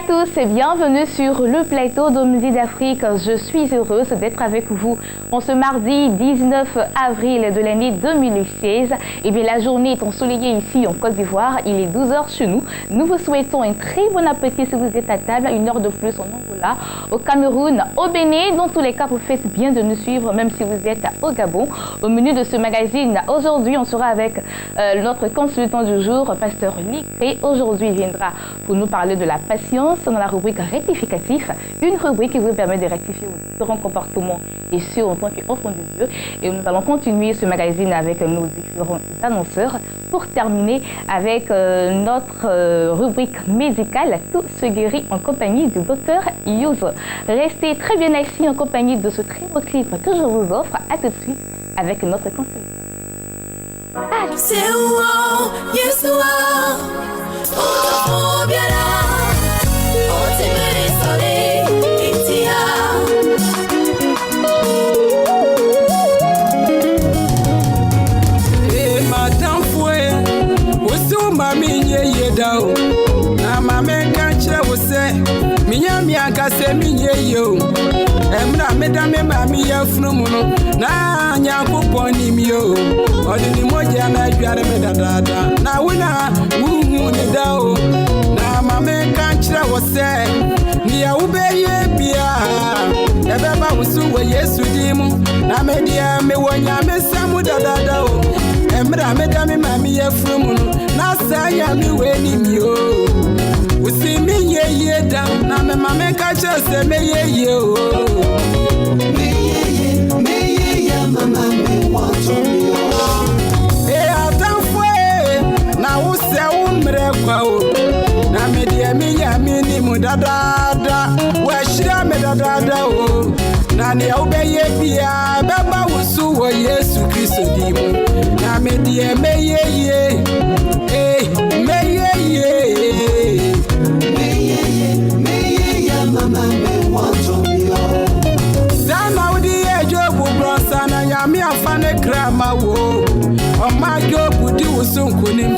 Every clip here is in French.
tous et bienvenue sur le plateau de Midi d'Afrique. Je suis heureuse d'être avec vous en ce mardi 19 avril de l'année 2016. Et bien la journée est ensoleillée ici en Côte d'Ivoire. Il est 12h chez nous. Nous vous souhaitons un très bon appétit si vous êtes à table. Une heure de plus en Angola, au Cameroun, au Bénin. Dans tous les cas, vous faites bien de nous suivre même si vous êtes au Gabon. Au menu de ce magazine, aujourd'hui, on sera avec notre consultant du jour, Pasteur Likré. Aujourd'hui, il viendra pour nous parler de la patience dans la rubrique rectificatif, une rubrique qui vous permet de rectifier vos différents comportements et ceux en tant qu'enfant de Dieu. Et nous allons continuer ce magazine avec nos différents annonceurs pour terminer avec notre rubrique médicale, tout se guérit en compagnie du docteur Youzo. Restez très bien assis en compagnie de ce très beau clip que je vous offre. À tout de suite avec notre consultant. Kase minye yo emra medame mami ya frumuno na nya kuponi miyo odini moja na jare medadada na wina wuhu ni dao na mame kanchira wose ni ya ubeye bia ebeba wusu we Yesu dimu na media me wonya me samu dadada o emra medame mami ya frumuno na saya mi we ni miyo usi mi ye da na me mame kacha se me ye o me ye ya mama me want me o e atanfo na wo se wo mre kwa o na me de mi ya mi ni mu dadada wo shira me dadada o na ne o be ye bia baba wo su wo Yesu Kristo di mu na me de me ye me ye mama me want me o dama udi ejobu bronsa na nyame afane krama wo o ma jobu di usunkunim.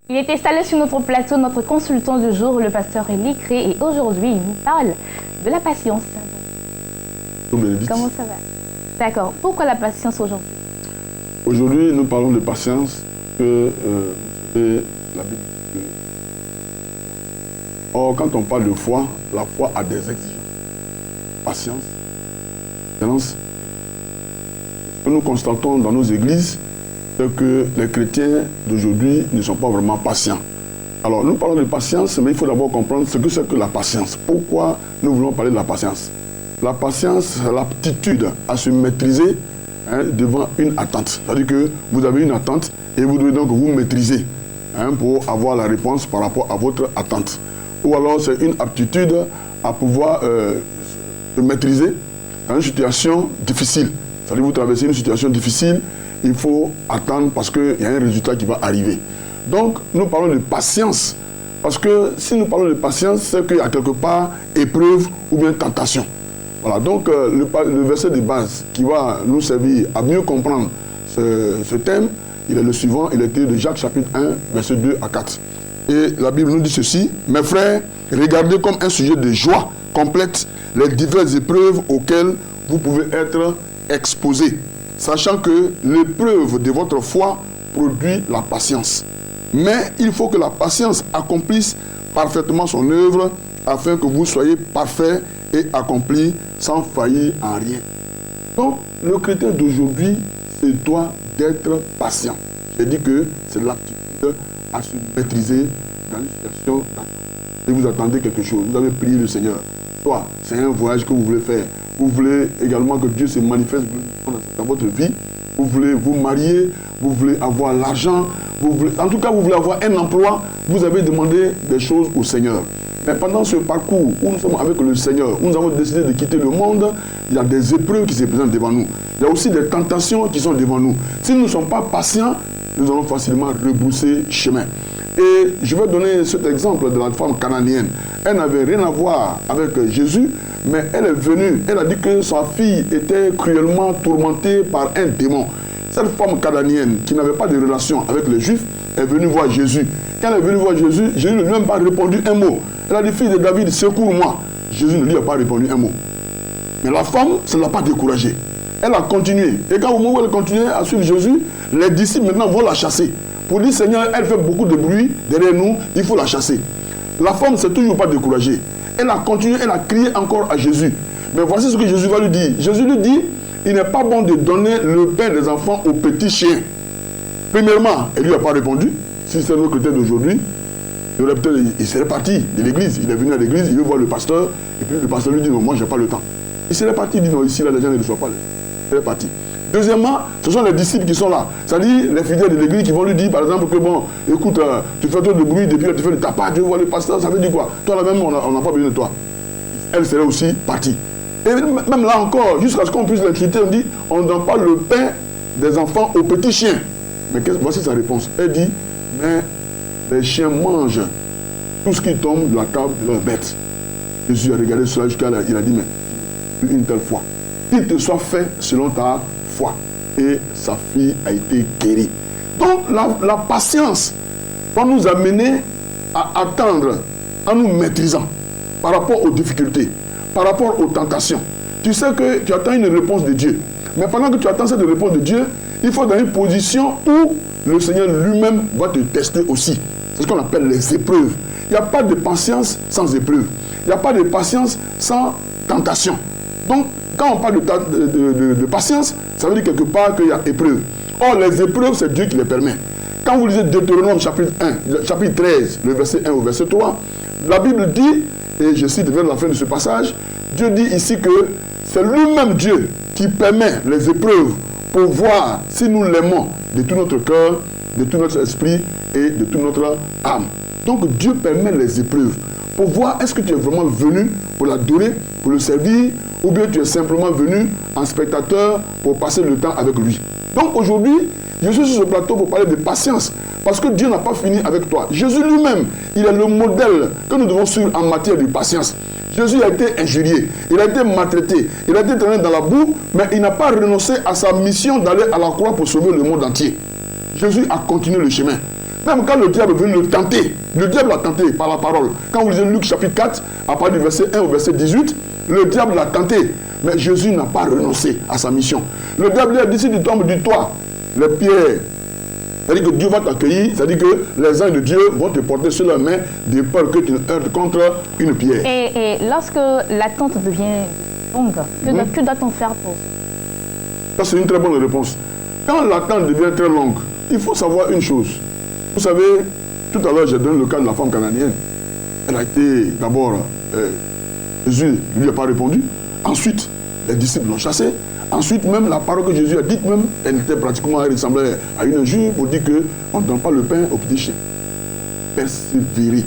Il est installé sur notre plateau, notre consultant du jour, le pasteur Likré, et aujourd'hui, il nous parle de la patience. Comment ça va? D'accord. Pourquoi la patience aujourd'hui? Aujourd'hui, nous parlons de patience que la Bible dit. Or, quand on parle de foi, la foi a des exigences. Patience, excellence. Ce que nous constatons dans nos églises, c'est que les chrétiens d'aujourd'hui ne sont pas vraiment patients. Alors, nous parlons de patience, mais il faut d'abord comprendre ce que c'est que la patience. Pourquoi nous voulons parler de la patience? La patience, c'est l'aptitude à se maîtriser devant une attente. C'est-à-dire que vous avez une attente et vous devez donc vous maîtriser pour avoir la réponse par rapport à votre attente. Ou alors c'est une aptitude à pouvoir se maîtriser dans une situation difficile. C'est-à-dire que vous traversez une situation difficile, il faut attendre parce qu'il y a un résultat qui va arriver. Donc nous parlons de patience. Parce que si nous parlons de patience, c'est qu'il y a quelque part épreuve ou bien tentation. Voilà, donc le verset de base qui va nous servir à mieux comprendre ce thème, il est le suivant, il est tiré de Jacques chapitre 1, verset 2 à 4. Et la Bible nous dit ceci: mes frères, regardez comme un sujet de joie complète les diverses épreuves auxquelles vous pouvez être exposés, sachant que l'épreuve de votre foi produit la patience. Mais il faut que la patience accomplisse parfaitement son œuvre afin que vous soyez parfaits et accompli sans faillir en rien. Donc, le chrétien d'aujourd'hui se doit d'être patient. J'ai dit que c'est l'aptitude à se maîtriser dans une situation d'attente. Et vous attendez quelque chose, vous avez prié le Seigneur. Soit c'est un voyage que vous voulez faire, vous voulez également que Dieu se manifeste dans votre vie, vous voulez vous marier, vous voulez avoir l'argent, en tout cas vous voulez avoir un emploi, vous avez demandé des choses au Seigneur. Mais pendant ce parcours où nous sommes avec le Seigneur, où nous avons décidé de quitter le monde, il y a des épreuves qui se présentent devant nous. Il y a aussi des tentations qui sont devant nous. Si nous ne sommes pas patients, nous allons facilement rebrousser chemin. Et je vais donner cet exemple de la femme cananéenne. Elle n'avait rien à voir avec Jésus, mais elle est venue, elle a dit que sa fille était cruellement tourmentée par un démon. cette femme cananéenne qui n'avait pas de relation avec les Juifs est venue voir Jésus. Quand elle est venue voir Jésus, Jésus ne lui a même pas répondu un mot. Elle a dit, fille de David, secours-moi. Jésus ne lui a pas répondu un mot. Mais la femme, ça ne l'a pas découragée. Elle a continué. Et quand au moment où elle continuait à suivre Jésus, les disciples maintenant vont la chasser. Pour dire, Seigneur, elle fait beaucoup de bruit derrière nous, il faut la chasser. La femme ne s'est toujours pas découragée. Elle a continué, elle a crié encore à Jésus. Mais voici ce que Jésus va lui dire. Jésus lui dit, il n'est pas bon de donner le pain des enfants aux petits chiens. Premièrement, elle ne lui a pas répondu. Si c'est notre chrétien d'aujourd'hui, il serait parti de l'église. Il est venu à l'église, il veut voir le pasteur. Et puis le pasteur lui dit, non, moi, je n'ai pas le temps. Il serait parti, il dit, non, ici, là, les gens ne reçoivent pas. Il serait parti. Deuxièmement, ce sont les disciples qui sont là. C'est-à-dire les fidèles de l'église qui vont lui dire, par exemple, que bon, écoute, tu fais trop de bruit, depuis là, tu fais le tapage, tu veux voir le pasteur, ça veut dire quoi? Toi, là même, on n'a pas besoin de toi. Elle serait aussi partie. Et même là encore, jusqu'à ce qu'on puisse l'inciter, on dit, on ne donne pas le pain des enfants aux petits chiens. Mais voici sa réponse. Elle dit, mais les chiens mangent tout ce qui tombe de la table de leurs bêtes. Jésus a regardé cela jusqu'à là, il a dit, mais une telle foi, qu'il te soit fait selon ta foi. Et sa fille a été guérie. Donc la patience va nous amener à attendre en nous maîtrisant par rapport aux difficultés, par rapport aux tentations. Tu sais que tu attends une réponse de Dieu. Mais pendant que tu attends cette réponse de Dieu, il faut dans une position où le Seigneur lui-même va te tester aussi. C'est ce qu'on appelle les épreuves. Il n'y a pas de patience sans épreuve. Il n'y a pas de patience sans tentation. Donc, quand on parle de patience, ça veut dire quelque part qu'il y a épreuve. Or, les épreuves, c'est Dieu qui les permet. Quand vous lisez Deutéronome chapitre 13, le verset 1 au verset 3, la Bible dit, et je cite vers la fin de ce passage, Dieu dit ici que c'est lui-même Dieu qui permet les épreuves pour voir si nous l'aimons de tout notre cœur, de tout notre esprit et de toute notre âme. Donc Dieu permet les épreuves pour voir est-ce que tu es vraiment venu pour l'adorer, pour le servir, ou bien tu es simplement venu en spectateur pour passer le temps avec lui. Donc aujourd'hui, je suis sur ce plateau pour parler de patience, parce que Dieu n'a pas fini avec toi. Jésus lui-même, il est le modèle que nous devons suivre en matière de patience. Jésus a été injurié, il a été maltraité, il a été traîné dans la boue, mais il n'a pas renoncé à sa mission d'aller à la croix pour sauver le monde entier. Jésus a continué le chemin. Même quand le diable est venu le tenter, le diable l'a tenté par la parole. Quand vous lisez Luc chapitre 4, à partir du verset 1 au verset 18, le diable l'a tenté, mais Jésus n'a pas renoncé à sa mission. Le diable lui a dit, si tu tombes du toit, les pierres, c'est-à-dire que Dieu va t'accueillir, c'est-à-dire que les anges de Dieu vont te porter sur la main de peur que tu ne heurtes contre une pierre. Et lorsque l'attente devient longue, que doit-on faire pour ça? Ça, c'est une très bonne réponse. Quand l'attente devient très longue, il faut savoir une chose. Vous savez, tout à l'heure, j'ai donné le cas de la femme cananéenne. Elle a été d'abord, Jésus ne lui a pas répondu. Ensuite, les disciples l'ont chassée. Ensuite, même la parole que Jésus a dite, même, elle était pratiquement, elle ressemblait à une injure pour dire qu'on ne donne pas le pain aux petits chiens. Persévérer.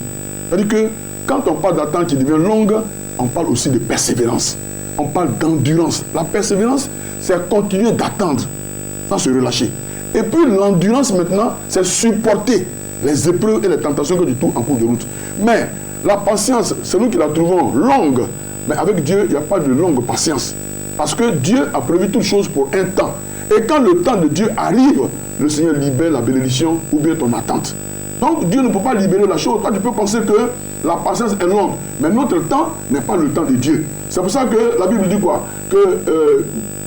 C'est-à-dire que quand on parle d'attente qui devient longue, on parle aussi de persévérance. On parle d'endurance. La persévérance, c'est continuer d'attendre sans se relâcher. Et puis l'endurance maintenant, c'est supporter les épreuves et les tentations que tu trouves en cours de route. Mais la patience, c'est nous qui la trouvons longue. Mais avec Dieu, il n'y a pas de longue patience. Parce que Dieu a prévu toutes choses pour un temps. Et quand le temps de Dieu arrive, le Seigneur libère la bénédiction ou bien ton attente. Donc Dieu ne peut pas libérer la chose. Toi, tu peux penser que la patience est longue. Mais notre temps n'est pas le temps de Dieu. C'est pour ça que la Bible dit quoi? Que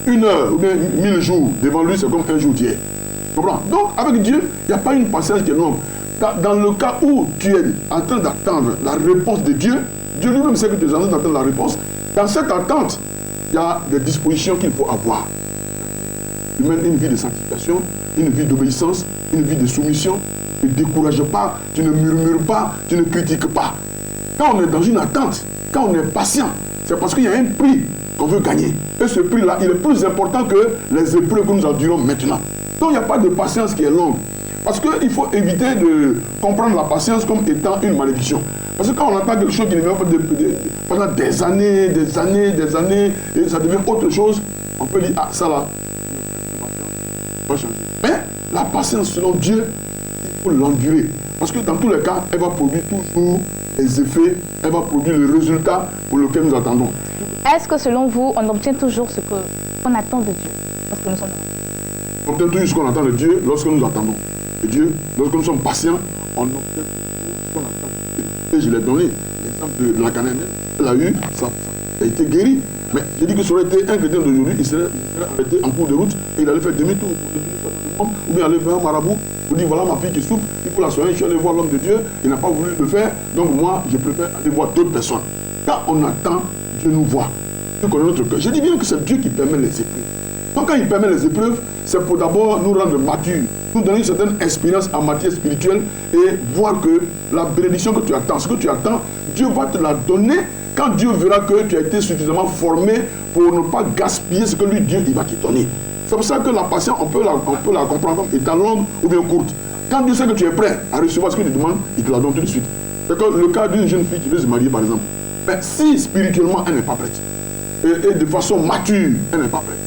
une heure ou bien 1000 jours devant lui, c'est comme un jour d'hier. Donc, avec Dieu, il n'y a pas une patience qui est longue. Dans le cas où tu es en train d'attendre la réponse de Dieu, Dieu lui-même sait que tu es en train d'attendre la réponse. Dans cette attente, il y a des dispositions qu'il faut avoir. Tu mènes une vie de sanctification, une vie d'obéissance, une vie de soumission. Tu ne décourages pas, tu ne murmures pas, tu ne critiques pas. Quand on est dans une attente, quand on est patient, c'est parce qu'il y a un prix qu'on veut gagner. Et ce prix-là, il est plus important que les épreuves que nous endurons maintenant. Donc il n'y a pas de patience qui est longue. Parce qu'il faut éviter de comprendre la patience comme étant une malédiction. Parce que quand on entend quelque chose qui ne vient pas pendant des années, et ça devient autre chose, on peut dire, ah ça là, va changer. Mais la patience selon Dieu, il faut l'endurer. Parce que dans tous les cas, elle va produire toujours les effets, elle va produire le résultat pour lequel nous attendons. Est-ce que selon vous, on obtient toujours ce qu'on attend de Dieu lorsque nous sommes On obtient toujours ce qu'on attend de Dieu lorsque nous attendons. Et Dieu, lorsque nous sommes patients, on obtient ce qu'on attend. Et je l'ai donné. L'exemple de la Cananéenne, elle a eu, ça a été guéri. Mais j'ai dit que ça aurait été un chrétien d'aujourd'hui, il serait arrêté en cours de route et il allait faire demi-tour ou bien aller vers un marabout pour dire voilà ma fille qui souffre, il faut la soigner, je suis allé voir l'homme de Dieu, il n'a pas voulu le faire, donc moi je préfère aller voir d'autres personnes. Quand on attend, Dieu nous voit. Dieu connaît notre cœur. Je dis bien que c'est Dieu qui permet les épreuves. Donc quand il permet les épreuves, c'est pour d'abord nous rendre matures, nous donner une certaine expérience en matière spirituelle et voir que la bénédiction que tu attends, ce que tu attends, Dieu va te la donner quand Dieu verra que tu as été suffisamment formé pour ne pas gaspiller ce que lui, Dieu, il va te donner. C'est pour ça que la patience, on peut la comprendre comme étant longue ou bien courte. Quand Dieu sait que tu es prêt à recevoir ce que tu demandes, il te la donne tout de suite. C'est comme le cas d'une jeune fille qui veut se marier, par exemple. Mais si spirituellement, elle n'est pas prête, et de façon mature, elle n'est pas prête,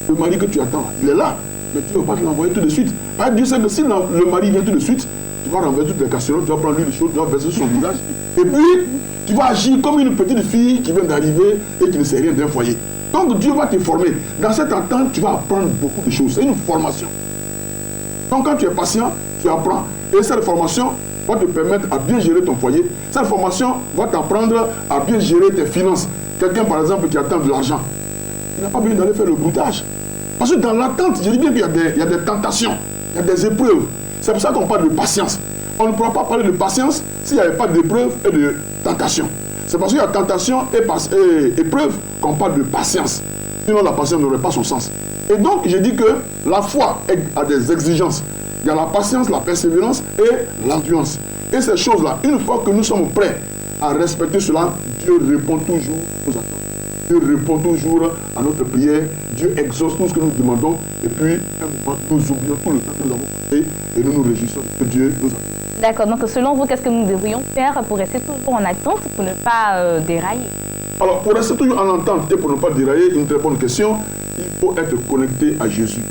le mari que tu attends, il est là, mais tu ne vas pas te l'envoyer tout de suite. Parce que Dieu sait que si le mari vient tout de suite, tu vas renverser toutes les casseroles, tu vas prendre l'huile chaude, tu vas verser sur son visage, et puis tu vas agir comme une petite fille qui vient d'arriver et qui ne sait rien d'un foyer. Donc Dieu va te former. Dans cette attente, tu vas apprendre beaucoup de choses. C'est une formation. Donc quand tu es patient, tu apprends. Et cette formation va te permettre à bien gérer ton foyer. Cette formation va t'apprendre à bien gérer tes finances. Quelqu'un par exemple qui attend de l'argent, il n'a pas besoin d'aller faire le broutage. Parce que dans l'attente, je dis bien qu'il y a des tentations, il y a des épreuves. C'est pour ça qu'on parle de patience. On ne pourra pas parler de patience s'il n'y avait pas d'épreuve et de tentation. C'est parce qu'il y a tentation et épreuve qu'on parle de patience. Sinon, la patience n'aurait pas son sens. Et donc, je dis que la foi a des exigences. Il y a la patience, la persévérance et l'endurance. Et ces choses-là, une fois que nous sommes prêts à respecter cela, Dieu répond toujours aux attentes. Dieu répond toujours à notre prière. Dieu exauce tout ce que nous demandons. Et puis, un moment, nous oublions tout le temps que nous avons fait et nous nous réjouissons que Dieu nous a. D'accord, donc selon vous, qu'est-ce que nous devrions faire pour rester toujours en attente, pour ne pas dérailler? Alors, pour rester toujours en attente et pour ne pas dérailler, une très bonne question, il faut être connecté à Jésus.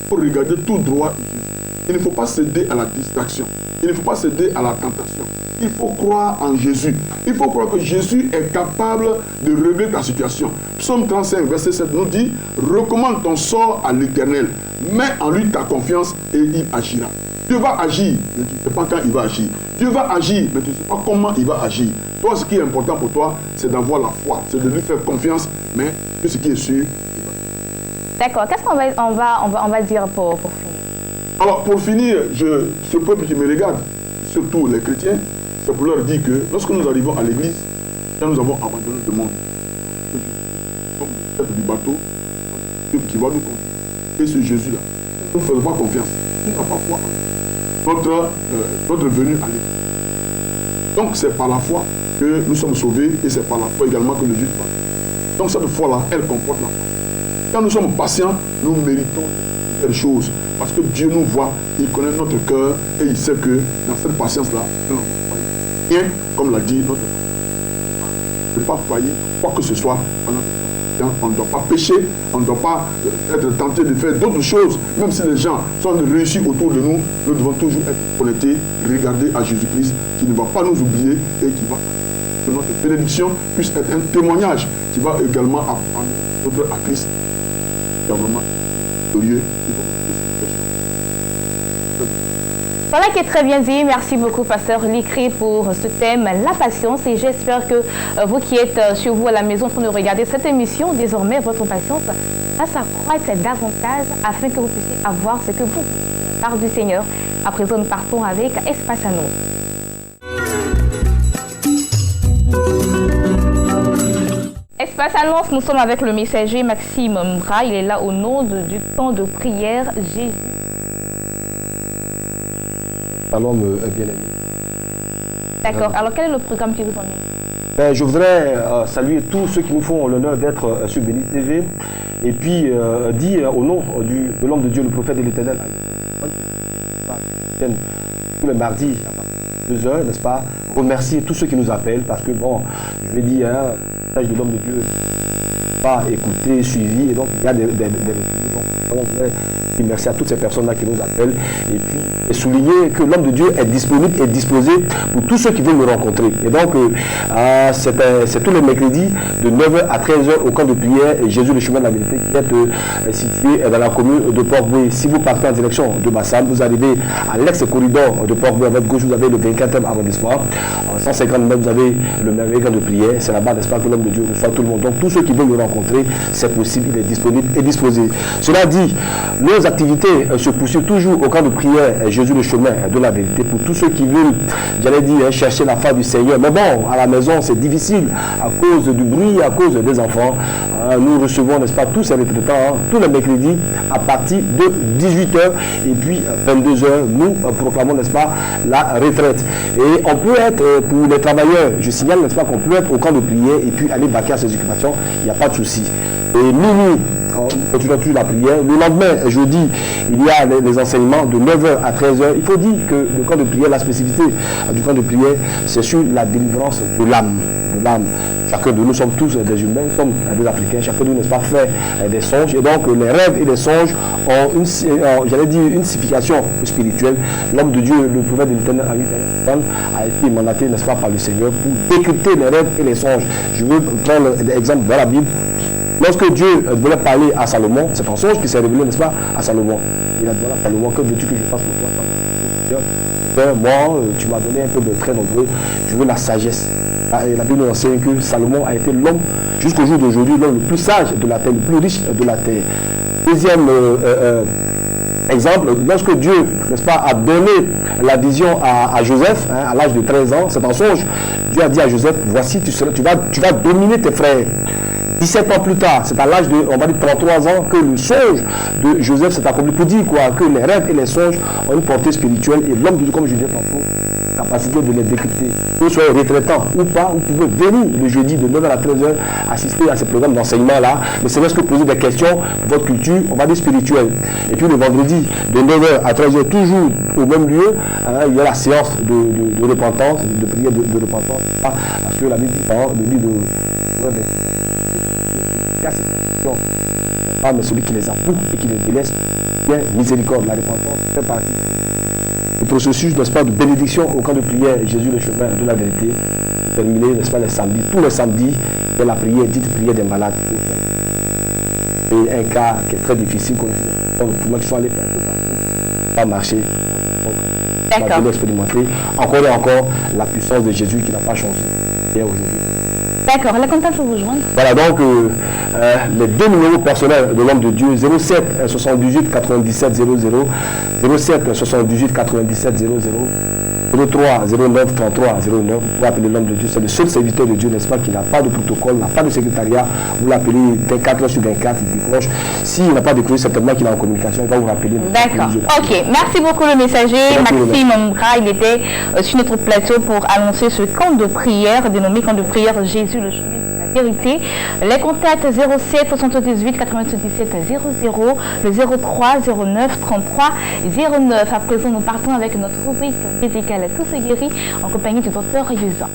Il faut regarder tout droit Jésus. Il ne faut pas céder à la distraction. Il ne faut pas céder à la tentation. Il faut croire en Jésus. Il faut croire que Jésus est capable de régler ta situation. Psaume 35, verset 7 nous dit « Recommande ton sort à l'Éternel. Mets en lui ta confiance et il agira. » Dieu va agir, mais tu ne sais pas quand il va agir. Dieu va agir, mais tu ne sais pas comment il va agir. Toi, ce qui est important pour toi, c'est d'avoir la foi, c'est de lui faire confiance, mais tout ce qui est sûr, il va. D'accord, qu'est-ce qu'on va dire pour finir? Alors, pour finir, ce peuple qui me regarde, surtout les chrétiens, c'est pour leur dire que lorsque nous arrivons à l'église, quand nous avons abandonné le monde, comme le chef du bateau, qui va nous conduire, et ce Jésus-là, nous ne faisons pas confiance. Nous n'avons pas foi notre venue à l'église. Donc c'est par la foi que nous sommes sauvés et c'est par la foi également que le juste passe. Donc cette foi-là, elle comporte la foi. Quand nous sommes patients, nous méritons des choses. Parce que Dieu nous voit, il connaît notre cœur et il sait que dans cette patience-là, nous n'avons pas failli. Et comme l'a dit notre Père, ne pas faillir quoi que ce soit pendant on ne doit pas pécher, on ne doit pas être tenté de faire d'autres choses. Même si les gens sont réussis autour de nous, nous devons toujours être connectés, regarder à Jésus-Christ qui ne va pas nous oublier et qui va, que notre bénédiction puisse être un témoignage qui va également apprendre à Christ. Il y a vraiment glorieux. Voilà qui est très bien dit. Merci beaucoup, Pasteur Likri, pour ce thème, la patience. Et j'espère que vous qui êtes chez vous à la maison en train de regarder cette émission, désormais, votre patience va s'accroître davantage afin que vous puissiez avoir ce que vous voulez. Par du Seigneur. À présent, nous partons avec Espace Annonce. Espace Annonce, nous sommes avec le messager Maxime Mbra. Il est là au nom du temps de prière Jésus. Alors, bien aimé. D'accord. Alors, quel est le programme qui vous emmène? Je voudrais saluer tous ceux qui nous font l'honneur d'être sur Béni TV. Et puis, dire au nom de l'homme de Dieu, le prophète de l'Éternel, tous les mardis à 2h, n'est-ce pas? Remercier tous ceux qui nous appellent parce que, bon, je vais dire, le message de l'homme de Dieu pas écouté, suivi, et donc il y a des donc, je voudrais Merci à toutes ces personnes-là qui nous appellent. Et puis, souligner que l'homme de Dieu est disponible et disposé pour tous ceux qui veulent me rencontrer. Et donc, c'est tous les mercredis de 9h à 13h au camp de prière Jésus le chemin de la vérité qui est situé dans la commune de Port-Boué. Si vous partez en direction de Bassam, vous arrivez à l'ex-corridor de Port-Boué. À votre gauche, vous avez le 24e arrondissement. En 159, vous avez le merveilleux camp de prière. C'est là-bas, n'est-ce pas, que l'homme de Dieu reçoit tout le monde. Donc, tous ceux qui veulent le rencontrer, c'est possible, il est disponible et disposé. Cela dit, nos activités se poursuivent toujours au camp de prière Jésus le chemin de la vérité pour tous ceux qui veulent, j'allais dire, chercher la face du Seigneur. Mais bon, à la maison, c'est difficile à cause du bruit, à cause des enfants. Nous recevons, n'est-ce pas, tous ces retraitants, tous les mercredis à partir de 18h et puis 22h, nous proclamons, n'est-ce pas, la retraite. Et on peut être, pour les travailleurs, je signale, n'est-ce pas, qu'on peut être au camp de prière et puis aller vaquer à ses occupations, il n'y a pas de souci. Et minuit, on continue toujours la prière. Le lendemain, jeudi, il y a les enseignements de 9h à 13h. Il faut dire que le camp de prière, la spécificité du camp de prière, c'est sur la délivrance de l'âme. Chacun de nous sommes tous des humains, nous sommes des Africains, chacun de nous, n'est-ce pas, fait des songes. Et donc, les rêves et les songes ont une signification spirituelle. L'homme de Dieu, le prophète de l'Éternel, a été mandaté, n'est-ce pas, par le Seigneur pour décrypter les rêves et les songes. Je veux prendre l'exemple dans la Bible. Lorsque Dieu voulait parler à Salomon, c'est un songe qui s'est révélé, n'est-ce pas, à Salomon. Il a demandé à Salomon, que veux-tu que je fasse pour toi? Moi, tu m'as donné un peu de très nombreux, je veux la sagesse. Et la Bible nous enseigne que Salomon a été l'homme, jusqu'au jour d'aujourd'hui, l'homme le plus sage de la terre, le plus riche de la terre. Deuxième exemple, lorsque Dieu, n'est-ce pas, a donné la vision à Joseph, à l'âge de 13 ans, c'est un songe. Dieu a dit à Joseph, voici, tu vas dominer tes frères. 17 ans plus tard, c'est à l'âge de, on va dire, 33 ans que le songe de Joseph s'est accompli. Pour dire quoi? Que les rêves et les songes ont une portée spirituelle et l'homme de Dieu, comme je disais tantôt, capacité de les décrypter. Que vous soyez retraitant ou pas, vous pouvez venir le jeudi de 9h à 13h assister à ces programmes d'enseignement-là. Mais c'est parce que poser des questions pour votre culture, on va dire spirituelle. Et puis le vendredi de 9h à 13h, toujours au même lieu, il y a la séance de repentance, de prière de repentance. Parce que la Bible dit, le livre de... mais celui qui les appuie et qui les délaisse, bien miséricorde. La repentance fait partie du processus, n'est-ce pas, de bénédiction au camp de prière Jésus le chemin de la vérité, terminé, n'est-ce pas, les samedis. Tous les samedis, il y a la prière, dite prière des malades. Et un cas qui est très difficile, pour les qui sont allés faire tout ça, pas marcher. On va expérimenter encore et encore la puissance de Jésus qui n'a pas changé hier aujourd'hui. D'accord, la contact pour vous joindre. Voilà donc les deux numéros personnels de l'homme de Dieu, 07 78 97 00, 07 78 97 00, 03 09 33 09. Vous appelez l'homme de Dieu, c'est le seul serviteur de Dieu, n'est-ce pas, qui n'a pas de protocole, n'a pas de secrétariat. Vous l'appelez 24 heures sur 24, il décroche. S'il n'a pas décroché, certainement qu'il est en communication, il va vous rappeler. D'accord, ok. Merci beaucoup le messager Maxime Mbra. Il était sur notre plateau pour annoncer ce camp de prière, dénommé camp de prière Jésus le chemin de la vérité. Les contacts 07 78 97 00, le 03 09 33 09. À présent, nous partons avec notre rubrique médicale Tous guéris en compagnie du docteur Yusa.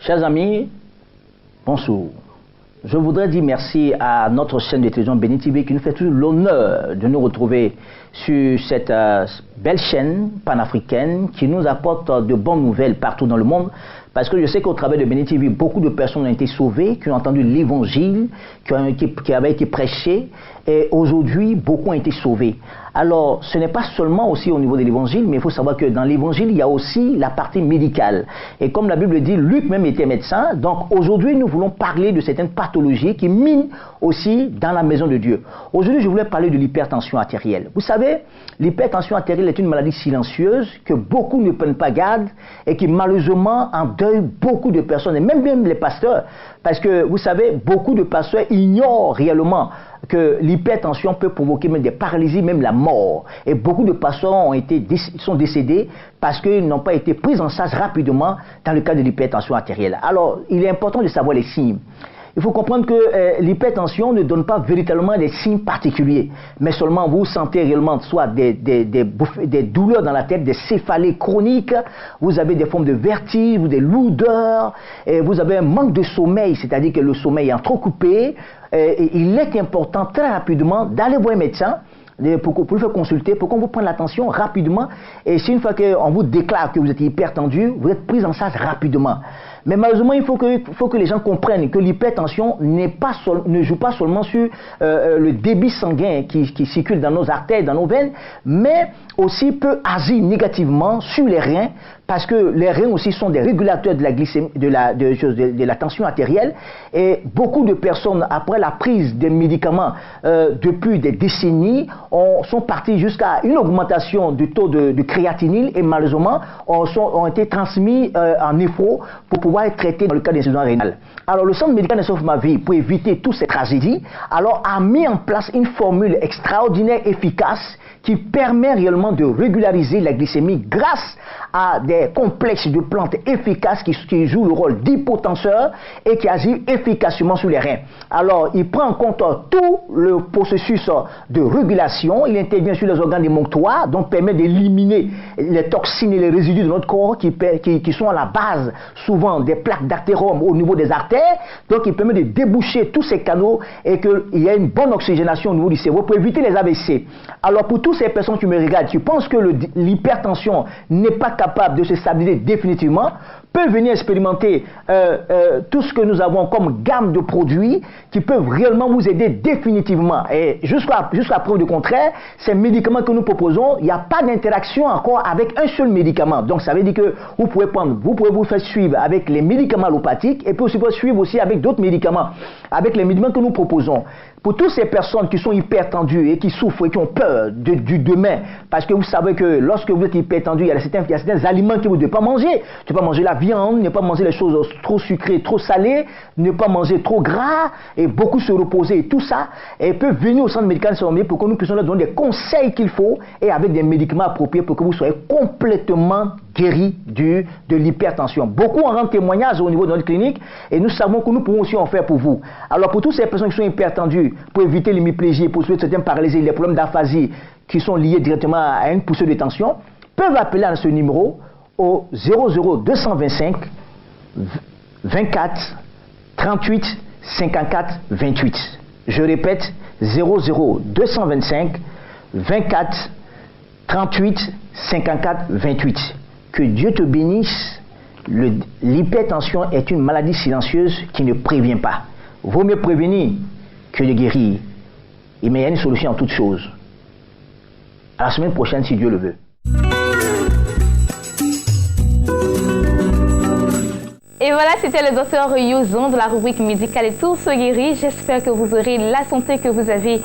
Chers amis, bonjour. Je voudrais dire merci à notre chaîne de télévision Béni TV qui nous fait toujours l'honneur de nous retrouver sur cette belle chaîne panafricaine qui nous apporte de bonnes nouvelles partout dans le monde. Parce que je sais qu'au travers de Béni TV, beaucoup de personnes ont été sauvées, qui ont entendu l'évangile, qui avait été prêché, et aujourd'hui, beaucoup ont été sauvés. Alors, ce n'est pas seulement aussi au niveau de l'évangile, mais il faut savoir que dans l'évangile, il y a aussi la partie médicale. Et comme la Bible dit, Luc même était médecin, donc aujourd'hui, nous voulons parler de certaines pathologies qui minent aussi dans la maison de Dieu. Aujourd'hui, je voulais parler de l'hypertension artérielle. Vous savez, l'hypertension artérielle est une maladie silencieuse que beaucoup ne prennent pas garde et qui malheureusement endeuille beaucoup de personnes, et même les pasteurs. Parce que, vous savez, beaucoup de pasteurs ignorent réellement que l'hypertension peut provoquer même des paralysies, même la mort. Et beaucoup de pasteurs sont décédés parce qu'ils n'ont pas été pris en charge rapidement dans le cas de l'hypertension artérielle. Alors, il est important de savoir les signes. Il faut comprendre que l'hypertension ne donne pas véritablement des signes particuliers, mais seulement vous sentez réellement soit des douleurs dans la tête, des céphalées chroniques, vous avez des formes de vertige, des lourdeurs, et vous avez un manque de sommeil, c'est-à-dire que le sommeil est entrecoupé. Il est important très rapidement d'aller voir un médecin pour vous faire consulter, pour qu'on vous prenne l'attention rapidement. Et si une fois qu'on vous déclare que vous êtes hypertendu, vous êtes pris en charge rapidement. Mais malheureusement, il faut que les gens comprennent que l'hypertension ne joue pas seulement sur le débit sanguin qui circule dans nos artères, dans nos veines, mais aussi peut agir négativement sur les reins, parce que les reins aussi sont des régulateurs de la glycémie, de la tension artérielle. Et beaucoup de personnes, après la prise des médicaments depuis des décennies, sont partis jusqu'à une augmentation du taux de créatinine et malheureusement ont été transmis en néphro pour pouvoir être traités dans le cas d'insuffisance rénale. Alors le Centre médical de Sauve ma vie, pour éviter toutes ces tragédies, alors a mis en place une formule extraordinaire, efficace, qui permet réellement de régulariser la glycémie grâce à des complexes de plantes efficaces qui jouent le rôle d'hypotenseur et qui agissent efficacement sur les reins. Alors, il prend en compte tout le processus de régulation, il intervient sur les organes émonctoires, donc permet d'éliminer les toxines et les résidus de notre corps qui sont à la base souvent des plaques d'athérome au niveau des artères, donc il permet de déboucher tous ces canaux et qu'il y a une bonne oxygénation au niveau du cerveau pour éviter les AVC. Alors, pour toutes ces personnes qui me regardent, qui pensent que l'hypertension n'est pas capable de se stabiliser définitivement, peuvent venir expérimenter tout ce que nous avons comme gamme de produits qui peuvent réellement vous aider définitivement. Et jusqu'à preuve du contraire, ces médicaments que nous proposons, il n'y a pas d'interaction encore avec un seul médicament. Donc ça veut dire que vous pouvez vous faire suivre avec les médicaments allopathiques et puis aussi vous suivre aussi avec d'autres médicaments, avec les médicaments que nous proposons. Pour toutes ces personnes qui sont hypertendues et qui souffrent et qui ont peur du demain, parce que vous savez que lorsque vous êtes hypertendu, il y a certains aliments que vous ne devez pas manger. Tu ne peux pas manger la viande, ne pas manger les choses trop sucrées, trop salées, ne pas manger trop gras et beaucoup se reposer et tout ça. Et peuvent venir au centre médical pour que nous puissions leur donner des conseils qu'il faut et avec des médicaments appropriés pour que vous soyez complètement guéri de l'hypertension. Beaucoup en rendent témoignage au niveau de notre clinique et nous savons que nous pouvons aussi en faire pour vous. Alors pour toutes ces personnes qui sont hypertendues, pour éviter l'hémiplégie, pour soulever certaines paralysies, les problèmes d'aphasie qui sont liés directement à une poussée de tension, peuvent appeler à ce numéro au 00225 24 38 54 28. Je répète, 00225 24 38 54 28. Que Dieu te bénisse. L'hypertension est une maladie silencieuse qui ne prévient pas. Vaut mieux prévenir que de guérir. Mais il y a une solution en toutes choses. À la semaine prochaine, si Dieu le veut. Et voilà, c'était le docteur Yozon de la rubrique médicale et tout se guérit. J'espère que vous aurez la santé que vous avez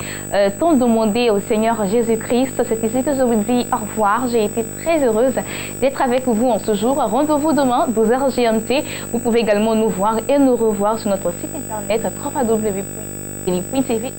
tant demandé au Seigneur Jésus-Christ. C'est ici que je vous dis au revoir. J'ai été très heureuse d'être avec vous en ce jour. Rendez-vous demain, 12h GMT. Vous pouvez également nous voir et nous revoir sur notre site internet www.tv.tv.